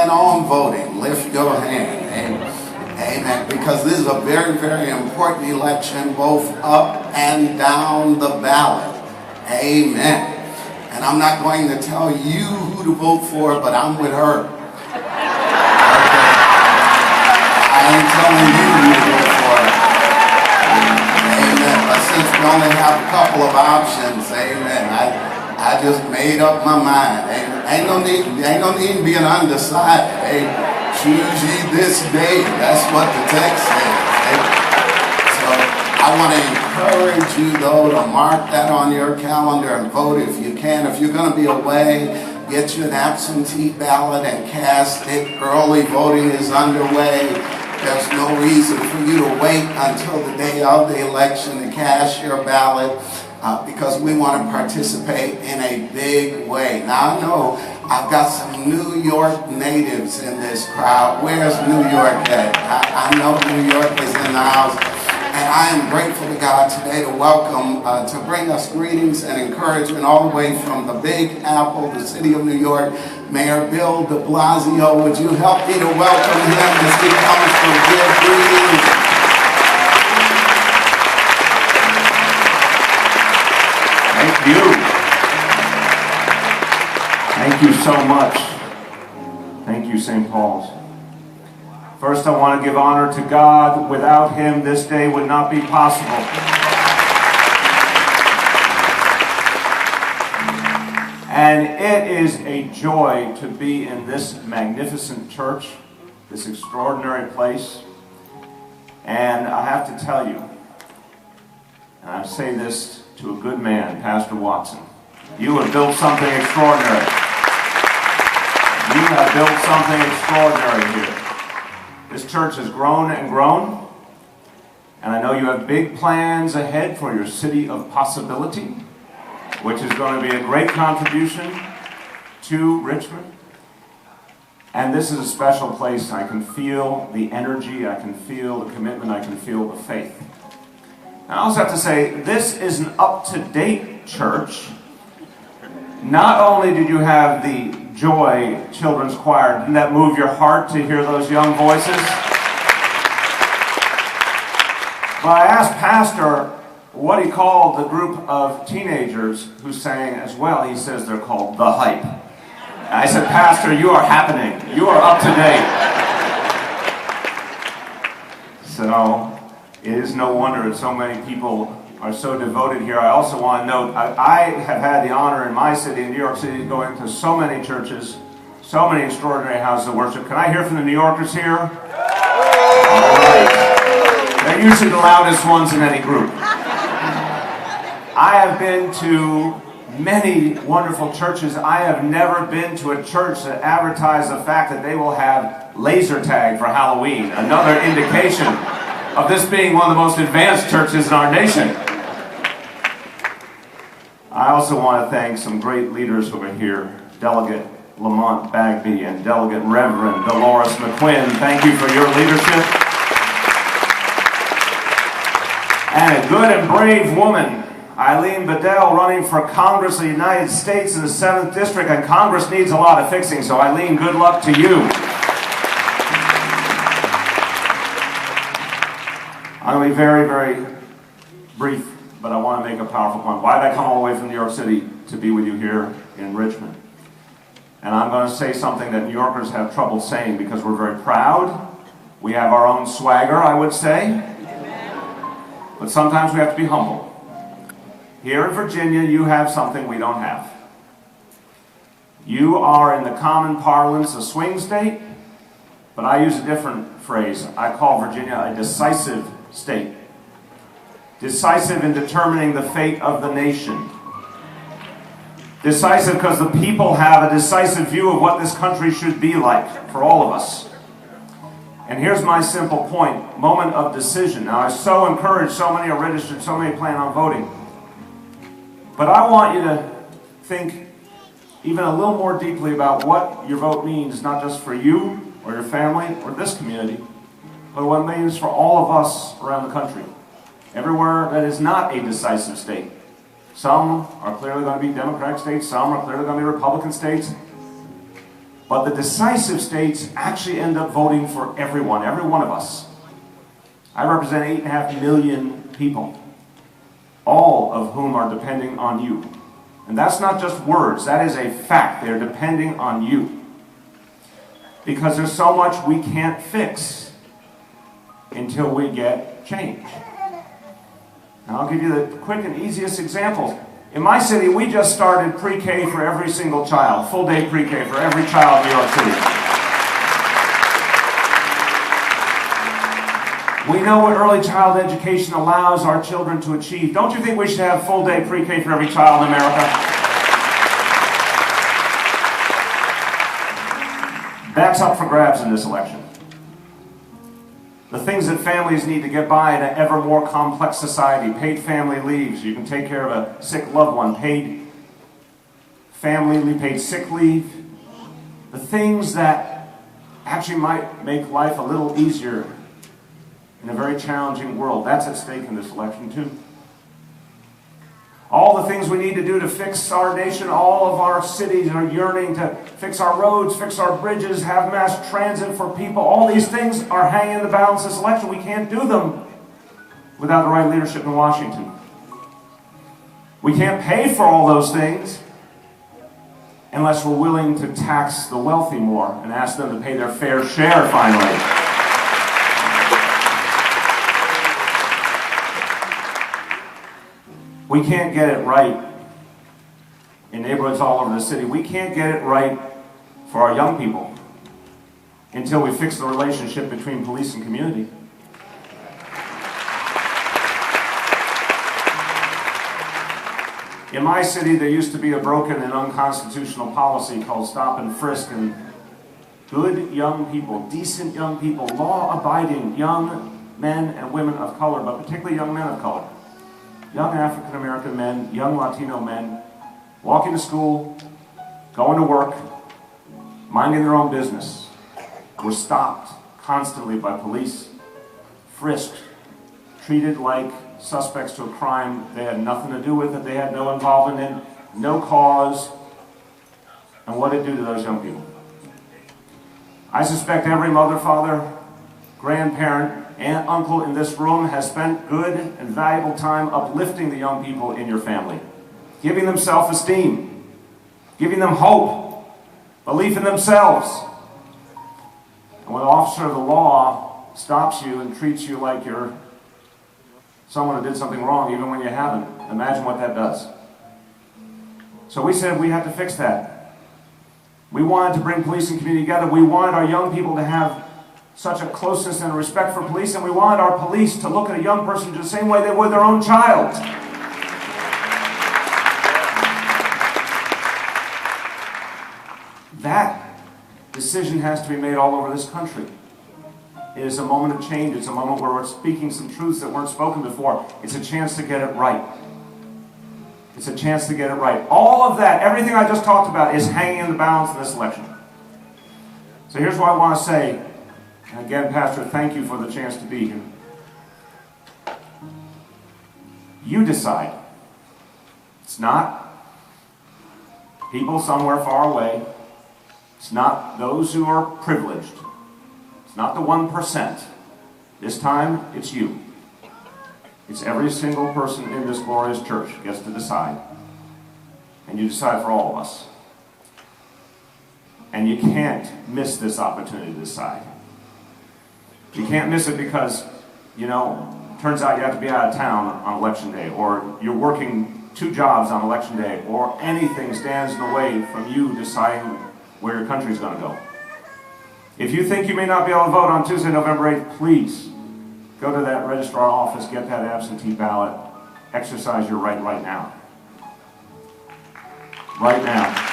On voting, lift your hand. Amen. Because this is a very, very important election, both up and down the ballot. Amen. And I'm not going to tell you who to vote for, but I'm with her. Okay. I ain't telling you who to vote for. Amen. But since we only have a couple of options, amen, I just made up my mind. Ain't no need to be an undecided. Hey, choose ye this day. That's what the text says. Hey. So I want to encourage you, though, to mark that on your calendar and vote if you can. If you're going to be away, get you an absentee ballot and cast it. Early voting is underway. There's no reason for you to wait until the day of the election to cast your ballot. Because we want to participate in a big way. Now I know I've got some New York natives in this crowd. Where's New York at? I know New York is in the house. And I am grateful to God today to welcome, to bring us greetings and encouragement all the way from the Big Apple, the city of New York, Mayor Bill de Blasio. Would you help me to welcome him as he comes to give greetings? Thank you. Thank you so much. Thank you, St. Paul's. First, I want to give honor to God. Without him, this day would not be possible. And it is a joy to be in this magnificent church, this extraordinary place. And I have to tell you, and I say this to a good man, Pastor Watson, you have built something extraordinary. You have built something extraordinary here. This church has grown and grown, and I know you have big plans ahead for your city of possibility, which is going to be a great contribution to Richmond. And this is a special place. I can feel the energy, I can feel the commitment, I can feel the faith. I also have to say, this is an up-to-date church. Not only did you have the Joy Children's Choir, didn't that move your heart to hear those young voices? But I asked Pastor what he called the group of teenagers who sang as well. He says they're called The Hype. And I said, Pastor, you are happening. You are up-to-date. So it is no wonder that so many people are so devoted here. I also want to note, I have had the honor in my city, in New York City, going to so many churches, so many extraordinary houses of worship. Can I hear from the New Yorkers here? All right. They're usually the loudest ones in any group. I have been to many wonderful churches. I have never been to a church that advertised the fact that they will have laser tag for Halloween. Another indication of this being one of the most advanced churches in our nation. I also want to thank some great leaders over here, Delegate Lamont Bagby and Delegate Reverend Dolores McQuinn. Thank you for your leadership. And a good and brave woman, Eileen Bedell, running for Congress of the United States in the 7th District, and Congress needs a lot of fixing, so Eileen, good luck to you. I'm going to be very, very brief, but I want to make a powerful point. Why did I come all the way from New York City to be with you here in Richmond? And I'm going to say something that New Yorkers have trouble saying because we're very proud. We have our own swagger, I would say. But sometimes we have to be humble. Here in Virginia, you have something we don't have. You are, in the common parlance, a swing state, but I use a different phrase. I call Virginia a decisive state. Decisive in determining the fate of the nation. Decisive because the people have a decisive view of what this country should be like for all of us. And here's my simple point, moment of decision. Now, I so encourage, so many are registered, so many plan on voting. But I want you to think even a little more deeply about what your vote means, not just for you or your family or this community, but what it means for all of us around the country. Everywhere that is not a decisive state. Some are clearly going to be Democratic states, some are clearly going to be Republican states. But But the decisive states actually end up voting for everyone, every one of us. I represent 8.5 million people, all of whom are depending on you. And that's not just words, that is a fact. They're depending on you. Because there's so much we can't fix until we get change. Now I'll give you the quick and easiest examples. In my city, we just started pre-K for every single child, full-day pre-K for every child in New York City. We know what early child education allows our children to achieve. Don't you think we should have full-day pre-K for every child in America? That's up for grabs in this election. The things that families need to get by in an ever more complex society. Paid family leave, so you can take care of a sick loved one. Paid family leave, paid sick leave. The things that actually might make life a little easier in a very challenging world. That's at stake in this election too. All the things we need to do to fix our nation, all of our cities are yearning to fix our roads, fix our bridges, have mass transit for people. All these things are hanging in the balance this election. We can't do them without the right leadership in Washington. We can't pay for all those things unless we're willing to tax the wealthy more and ask them to pay their fair share finally. We can't get it right in neighborhoods all over the city. We can't get it right for our young people until we fix the relationship between police and community. In my city, there used to be a broken and unconstitutional policy called stop and frisk, and good young people, decent young people, law-abiding young men and women of color, but particularly young men of color, young African-American men, young Latino men, walking to school, going to work, minding their own business, were stopped constantly by police, frisked, treated like suspects to a crime they had nothing to do with, that they had no involvement in, no cause. And what did it do to those young people? I suspect every mother, father, grandparent, aunt, uncle in this room has spent good and valuable time uplifting the young people in your family, giving them self-esteem, giving them hope, belief in themselves. And when an officer of the law stops you and treats you like you're someone who did something wrong, even when you haven't, imagine what that does. So we said we had to fix that. We wanted to bring police and community together. We wanted our young people to have such a closeness and a respect for police, and we wanted our police to look at a young person the same way they would their own child. That decision has to be made all over this country. It is a moment of change. It's a moment where we're speaking some truths that weren't spoken before. It's a chance to get it right. It's a chance to get it right. All of that, everything I just talked about, is hanging in the balance in this election. So here's what I want to say. And again, Pastor, thank you for the chance to be here. You decide. It's not people somewhere far away. It's not those who are privileged. It's not the 1%. This time, it's you. It's every single person in this glorious church gets to decide. And you decide for all of us. And you can't miss this opportunity to decide. You can't miss it because, turns out you have to be out of town on election day, or you're working 2 jobs on election day, or anything stands in the way from you deciding where your country's going to go. If you think you may not be able to vote on Tuesday, November 8th, please go to that registrar office, get that absentee ballot, exercise your right now. Right now.